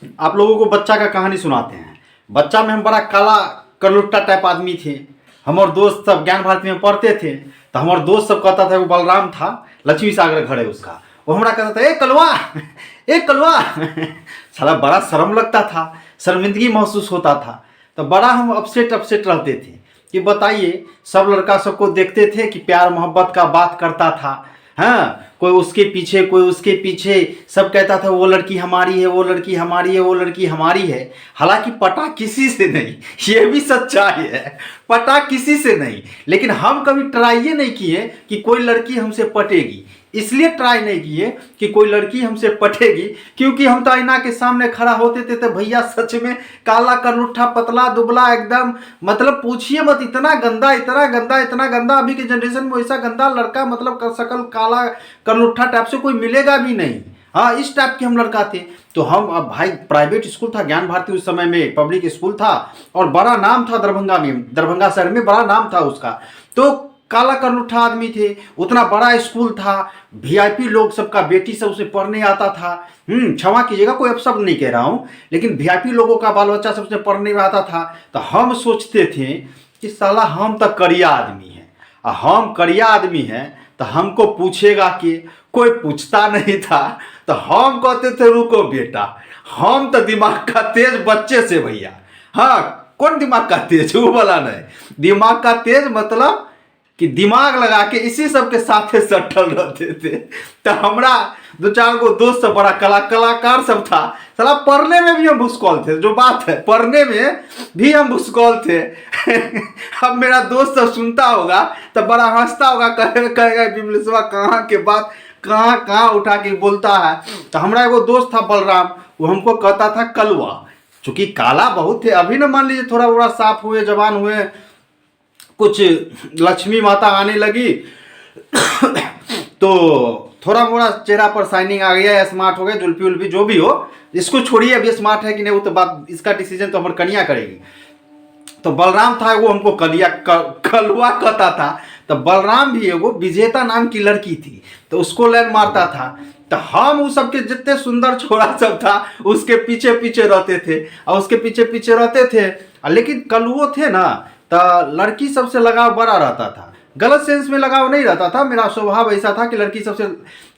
आप लोगों को बच्चा का कहानी सुनाते हैं। बच्चा में हम बड़ा काला करलुट्टा टाइप आदमी थे। हम और दोस्त सब ज्ञान भारती में पढ़ते थे, तो हमारे दोस्त सब कहता था, वो बलराम था, लक्ष्मी सागर घर है उसका, वो हमारा कहता था, ए कलवा, ए कलवा। साला बड़ा शर्म लगता था, शर्मिंदगी महसूस होता था। तो बड़ा हम अपसेट रहते थे कि बताइए, सब लड़का सबको देखते थे कि प्यार मोहब्बत का बात करता था। हाँ, कोई उसके पीछे, कोई उसके पीछे, सब कहता था वो लड़की हमारी है, वो लड़की हमारी है, वो लड़की हमारी है। हालांकि पटा किसी से नहीं, ये भी सच्चाई है, पटा किसी से नहीं। लेकिन हम कभी ट्राई ये नहीं किए कि कोई लड़की हमसे पटेगी। इसलिए ट्राई नहीं किए कि कोई लड़की हमसे पटेगी क्योंकि हम तो आईना के सामने खड़ा होते थे तो भैया सच में काला करनुट्ठा, पतला दुबला एकदम, मतलब पूछिए मत, इतना गंदा, इतना गंदा, इतना गंदा। अभी के जनरेशन में वैसा गंदा लड़का, मतलब शकल काला करनुट्ठा टाइप से कोई मिलेगा भी नहीं। हाँ, इस टाइप के हम लड़का थे। तो हम, अब भाई प्राइवेट स्कूल था ज्ञान भारती, उस समय में पब्लिक स्कूल था और बड़ा नाम था दरभंगा में, दरभंगा शहर में बड़ा नाम था उसका। तो काला करनुट्ठा आदमी थे, उतना बड़ा स्कूल था, वीआईपी लोग सबका बेटी सब उसे पढ़ने आता था। क्षमा कीजिएगा, कोई अपशब्द नहीं कह रहा हूँ, लेकिन वीआईपी लोगों का बाल बच्चा सबसे पढ़ने में आता था। तो हम सोचते थे कि साला हम तो करिया आदमी हैं, हम करिया आदमी हैं तो हमको पूछेगा कि, कोई पूछता नहीं था। तो हम कहते थे रुको बेटा, हम तो दिमाग का तेज बच्चे से भैया। हाँ, कौन दिमाग का तेज, वो वाला नहीं, दिमाग का तेज मतलब कि दिमाग लगा के इसी सब के साथ सटल रहते थे। तो हमरा दो चार को दोस्त सब बड़ा कलाकार सब था। साला पढ़ने में भी हम भुसकौल थे, जो बात है, पढ़ने में भी हम भुसकौल थे। अब मेरा दोस्त सब सुनता होगा तो बड़ा हंसता होगा, कहेगा बिमलेशवा कहाँ के बात कहाँ कहाँ उठा के बोलता है। तो हमारा एगो दोस्त था बलराम, वो हमको कहता था कलवा, चूंकि काला बहुत थे। अभी ना मान लीजिए थोड़ा थोड़ा साफ हुए, जवान हुए, कुछ लक्ष्मी माता आने लगी तो थोड़ा मोड़ा चेहरा पर शाइनिंग आ गया, स्मार्ट हो गया, जुल्फी उल्फी जो भी हो, इसको छोड़िए अभी स्मार्ट है कि नहीं वो तो बात, इसका डिसीजन तो हमारी कन्या करेगी। तो बलराम था, वो हमको कलवा कहता था। तो बलराम भी एगो विजेता नाम की लड़की थी, तो उसको लाइन मारता था। तो हम उस सबके जितने सुंदर छोरा सब था उसके पीछे पीछे रहते थे और उसके पीछे पीछे रहते थे। लेकिन कलुओ थे ना, तो लड़की सबसे लगाव बड़ा रहता था, गलत सेंस में लगाव नहीं रहता था। मेरा स्वभाव ऐसा था कि लड़की सबसे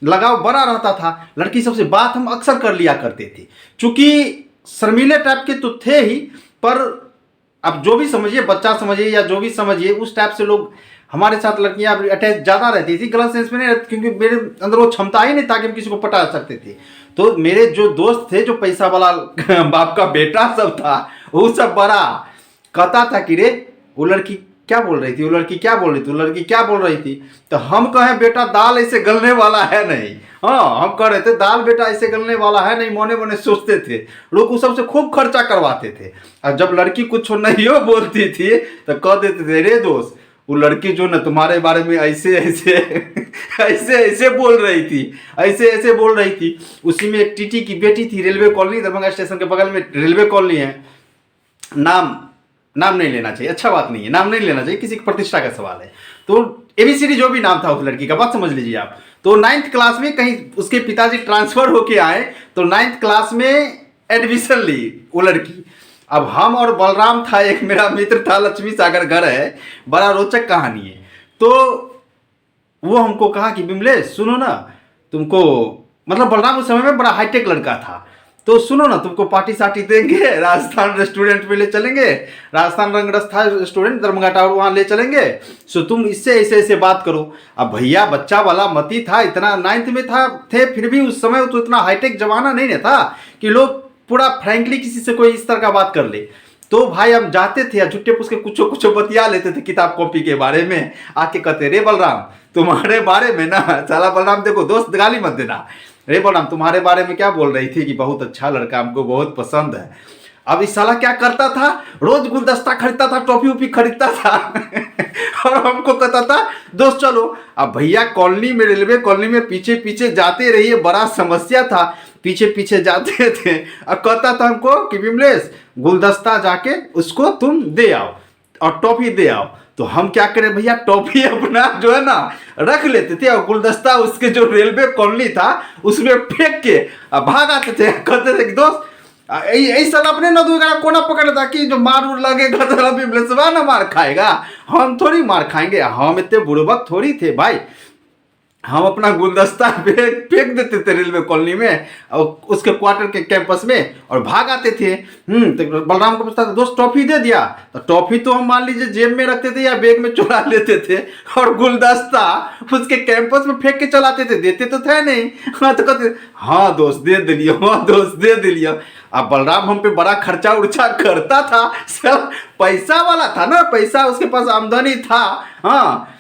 लगाव बड़ा रहता था, लड़की सबसे बात हम अक्सर कर लिया करते थे। चूंकि शर्मीले टाइप के तो थे ही, पर अब जो भी समझिए, बच्चा समझिए या जो भी समझिए, उस टाइप से लोग हमारे साथ लड़कियां अटैच ज़्यादा रहती थी, गलत सेंस में नहीं रहती, क्योंकि मेरे अंदर वो क्षमता ही नहीं था कि हम किसी को पटा सकते थे। तो मेरे जो दोस्त थे, जो पैसा वाला बाप का बेटा सब था, वो सब बड़ा कहता था कि रे वो लड़की क्या बोल रही थी, वो लड़की क्या बोल रही थी, वो लड़की क्या बोल रही थी। तो हम कहें बेटा दाल ऐसे गलने वाला है नहीं। हाँ, हम कह रहे थे दाल बेटा ऐसे गलने वाला है नहीं, मोने मोने सोचते थे। लोग उस सबसे खूब खर्चा करवाते थे, और जब लड़की कुछ नहीं हो बोलती थी तो कह देते थे, रे दोस्त वो लड़की जो ना तुम्हारे बारे में ऐसे ऐसे ऐसे ऐसे बोल रही थी, ऐसे ऐसे बोल रही थी। उसी में एक टीटी की बेटी थी, रेलवे कॉलोनी, दरभंगा स्टेशन के बगल में रेलवे कॉलोनी है। नाम नहीं लेना चाहिए, अच्छा बात नहीं है, नाम नहीं लेना चाहिए, किसी की प्रतिष्ठा का सवाल है। तो एबीसीडी जो भी नाम था उस लड़की का, बात समझ लीजिए आप। तो 9th क्लास में कहीं उसके पिताजी ट्रांसफर होके आए, तो 9th क्लास में एडमिशन ली वो लड़की। अब हम और बलराम था, एक मेरा मित्र था, लक्ष्मी सागर घर है, बड़ा रोचक कहानी है। तो वो हमको कहा कि बिमलेश सुनो ना, तुमको, मतलब बलराम उस समय में बड़ा हाईटेक लड़का था, तो सुनो ना तुमको पार्टी सार्टी देंगे, राजस्थान रेस्टोरेंट में ले चलेंगे, राजस्थान रंगरस्था रेस्टोरेंट दरभंगा टावर, वहाँ ले चलेंगे। सो तुम इससे ऐसे ऐसे बात करो। अब भैया बच्चा वाला मती था, इतना 9th में थे, फिर भी उस समय तो इतना हाईटेक जमाना नहीं ना था कि लोग पूरा फ्रैंकली किसी से कोई इस तरह का बात कर ले। तो भाई हम जाते थे, झुट्टे पूछ के कुछ बतिया लेते थे किताब कॉपी के बारे में। आके कहते रे बलराम तुम्हारे बारे में ना, साला बलराम देखो दोस्त गाली मत देना, रे बलराम तुम्हारे बारे में क्या बोल रही थी कि बहुत अच्छा लड़का, हमको बहुत पसंद है। अब इस साला क्या करता था, रोज गुलदस्ता खरीदता था, टॉफी उपी खरीदता था और हमको कहता था दोस्त चलो। अब भैया कॉलोनी में, रेलवे कॉलोनी में पीछे पीछे जाते रहिए, बड़ा समस्या था, पीछे पीछे जाते थे। अब कहता था हमको कि विमलेश गुलदस्ता जाके उसको तुम दे आओ और टॉफी दे आओ। तो हम क्या करें भैया, टॉफी अपना जो है ना रख लेते थे और गुलदस्ता उसके जो रेलवे कॉलोनी था उसमें फेंक के भाग आते थे। कहते थे कि दोस्त यही साल अपने न दूसरा कोना पकड़ था कि जो मार उड़ लगेगा तो अभी बिमलेशवा ना मार खाएगा, हम थोड़ी मार खाएंगे, हम इतने बुड़बक थोड़ी थे भाई। हम अपना गुलदस्ता फेंक देते थे रेलवे कॉलोनी में और उसके क्वार्टर के कैंपस में और भाग आते थे। तो बलराम को पूछता था दोस्त टॉफी दे दिया, तो टॉफी तो हम मान लीजिए जेब में रखते थे या बैग में चुरा लेते थे और गुलदस्ता उसके कैंपस में फेंक के चलाते थे, देते तो थे नहीं। हाँ तो कहते हाँ दोस्त दे दिलियो, हाँ दोस्त दे दिलियो। अब बलराम हम पे बड़ा खर्चा उर्चा करता था, सब पैसा वाला था ना, पैसा उसके पास आमदनी था। हाँ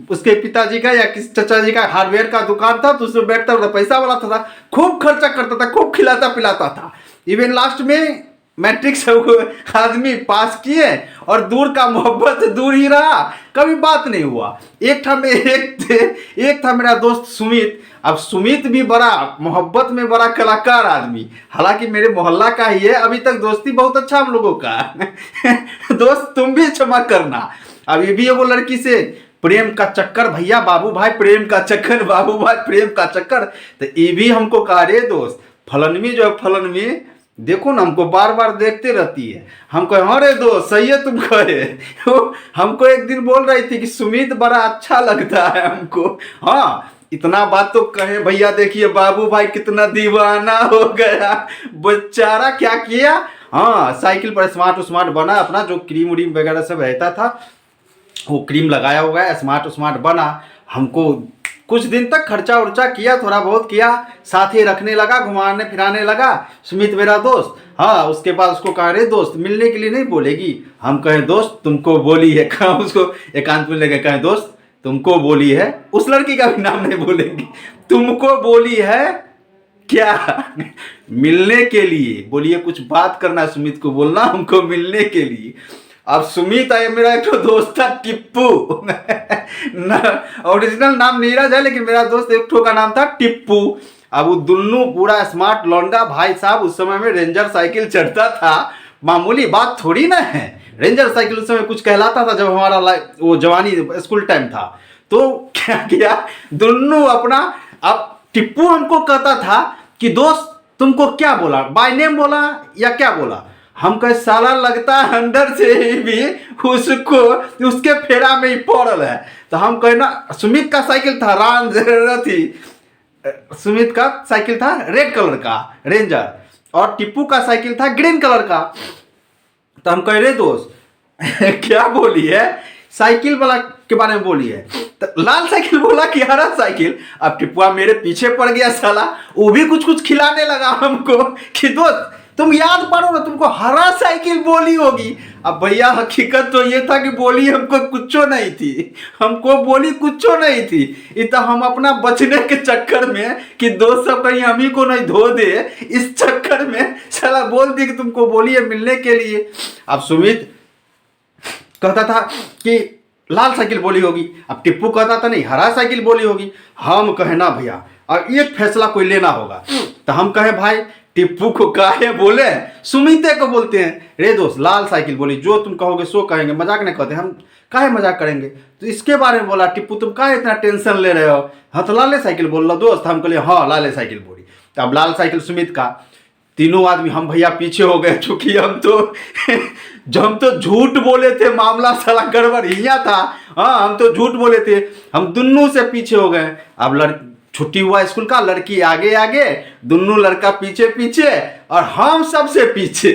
उसके पिताजी का या किसी चचा जी का हार्डवेयर का दुकान था तो उसमें बैठता था, पैसा वाला था, खूब खर्चा करता था, खूब खिलाता पिलाता था। इवन लास्ट में मैट्रिक से आदमी पास किए और दूर का मोहब्बत दूर ही रहा, कभी बात नहीं हुआ। एक था मेरा दोस्त सुमित। अब सुमित भी बड़ा मोहब्बत में बड़ा कलाकार आदमी, हालांकि मेरे मोहल्ला का ही है, अभी तक दोस्ती बहुत अच्छा हम लोगों का। दोस्त तुम भी क्षमा करना। अब ये भी है वो लड़की से प्रेम का चक्कर भैया, बाबू भाई प्रेम का चक्कर, बाबू भाई प्रेम का चक्कर। तो ये भी हमको कहा रे दोस्त फलनमी जो है फलनमी देखो ना हमको बार बार देखते रहती है। हम कहे हाँ रे दोस्त सही है तुम कहे। हमको एक दिन बोल रही थी कि सुमित बड़ा अच्छा लगता है हमको। हाँ इतना बात तो कहे भैया, देखिए बाबू भाई कितना दीवाना हो गया बेचारा, क्या किया। हाँ साइकिल पर स्मार्ट बना अपना, जो क्रीम व्रीम वगैरह सब रहता था वो क्रीम लगाया हुआ है, स्मार्ट बना। हमको कुछ दिन तक खर्चा उर्चा किया, थोड़ा बहुत किया, साथ ही रखने लगा, घुमाने फिराने लगा सुमित मेरा दोस्त। हाँ उसके बाद उसको कहा रे दोस्त मिलने के लिए नहीं बोलेगी। हम कहें दोस्त तुमको बोली है, कहा उसको एकांत में लेके कहें दोस्त तुमको बोली है, उस लड़की का भी नाम नहीं बोलेंगी, तुमको बोली है क्या मिलने के लिए, बोलिए कुछ बात करना, सुमित को बोलना हमको मिलने के लिए। अब सुमित है मेरा एक तो दोस्त था टिप्पू। ओरिजिनल नाम नीरज है लेकिन मेरा दोस्त एक का नाम था टिप्पू। अब वो दुन्नू पूरा स्मार्ट लौंडा भाई साहब, उस समय में रेंजर साइकिल चढ़ता था, मामूली बात थोड़ी ना है। रेंजर साइकिल उस समय कुछ कहलाता था जब हमारा वो जवानी स्कूल टाइम था। तो क्या किया दुन्नू अपना, अब टिप्पू हमको कहता था कि दोस्त तुमको क्या बोला, बाय नेम बोला या क्या बोला। हम कहे साला लगता है अंदर से ही भी उसको उसके फेरा में ही पड़ल है। तो हम कहे ना सुमित का साइकिल था सुमित का साइकिल था रेड कलर का रेंजर और टिप्पू का साइकिल था ग्रीन कलर का। तो हम कह रहे दोस्त क्या बोली है, साइकिल वाला के बारे में बोली है। तो लाल साइकिल बोला कि हरा साइकिल। अब टिप्पुआ मेरे पीछे पड़ गया साला, वो भी कुछ खिलाने लगा हमको कि दोस्त तुम याद पड़ो ना तुमको हरा साइकिल बोली होगी। अब भैया हकीकत तो ये था कि बोली हमको कुछो नहीं थी, हमको बोली कुछो नहीं थी। इतना हम अपना बचने के चक्कर में कि दोस्त सब कहीं हम ही को नहीं धो दे, इस चक्कर में साला बोल दी कि तुमको बोली है मिलने के लिए। अब सुमित कहता था कि लाल साइकिल बोली होगी, अब टिप्पू कहता था नहीं हरा साइकिल बोली होगी। हम कहे ना भैया अब एक फैसला कोई लेना होगा। तो हम कहे भाई टिप्पू को काहे बोले, सुमिते को बोलते हैं रे दोस्त लाल साइकिल बोली, जो तुम कहोगे सो कहेंगे, मजाक नहीं कहते, हम काहे मजाक करेंगे। तो इसके बारे में बोला टिप्पू तुम काहे इतना टेंशन ले रहे हो, हाँ तो लाले साइकिल बोल लो दोस्त। हम कहले हाँ लाले साइकिल बोली। तो अब लाल साइकिल सुमित का, तीनों आदमी हम भैया पीछे हो गए, चूंकि हम तो झूठ बोले थे, मामला साला गड़बड़ हिया था। हाँ हम तो झूठ बोले थे, हम दोनों से पीछे हो गए। अब छुट्टी हुआ स्कूल का, लड़की आगे आगे, दोनों लड़का पीछे पीछे और हम सबसे पीछे।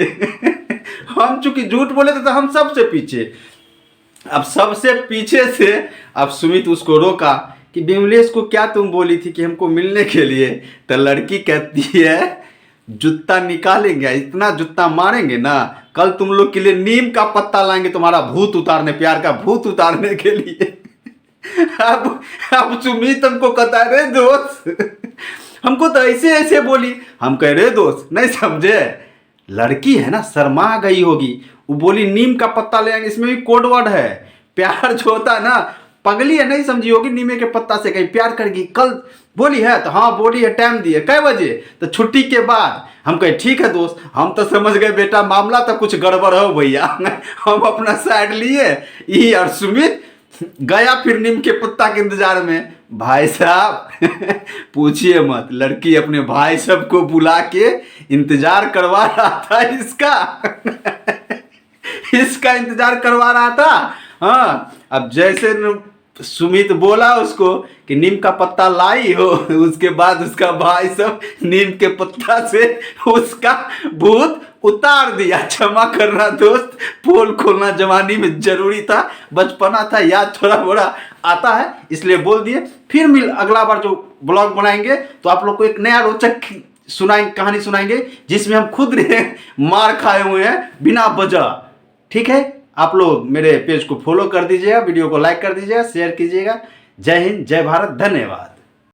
हम चूंकि झूठ बोले थे तो हम सबसे पीछे। अब सबसे पीछे से अब सुमित उसको रोका कि बिमलेश को क्या तुम बोली थी कि हमको मिलने के लिए। तो लड़की कहती है जूता निकालेंगे, इतना जूता मारेंगे ना, कल तुम लोग के लिए नीम का पत्ता लाएंगे तुम्हारा भूत उतारने, प्यार का भूत उतारने के लिए। अब सुमित हमको कहता रे दोस्त हमको तो ऐसे बोली। हम कह रहे दोस्त नहीं समझे, लड़की है ना शर्मा गई होगी, वो बोली नीम का पत्ता ले आएंगे, इसमें भी कोड वर्ड है। प्यार जो होता है ना, पगली है नहीं समझी होगी, नीमे के पत्ता से कहीं प्यार करेगी। कल बोली है तो हाँ बोली है, टाइम दिए कै बजे, तो छुट्टी के बाद। हम कहे ठीक है दोस्त, हम तो समझ गए बेटा मामला तो कुछ गड़बड़ हो भैया। हम अपना साइड लिए, ये और सुमित गया फिर नीम के पत्ता के इंतजार में। भाई साहब पूछिए मत, लड़की अपने भाई साहब को बुला के इंतजार करवा रहा था इसका इसका इंतजार करवा रहा था। हाँ, अब जैसे सुमित बोला उसको कि नीम का पत्ता लाई हो, उसके बाद उसका भाई सब नीम के पत्ता से उसका भूत उतार दिया। क्षमा करना दोस्त, पोल खोलना जवानी में जरूरी था, बचपना था, याद थोड़ा बड़ा आता है इसलिए बोल दिए। फिर अगला बार जो ब्लॉग बनाएंगे तो आप लोग को एक नया रोचक कहानी सुनाएंगे जिसमें हम खुद मार खाए हुए हैं बिना वजह। ठीक है, आप लोग मेरे पेज को फॉलो कर दीजिएगा, वीडियो को लाइक कर दीजिएगा, शेयर कीजिएगा। जय हिंद, जय भारत, धन्यवाद।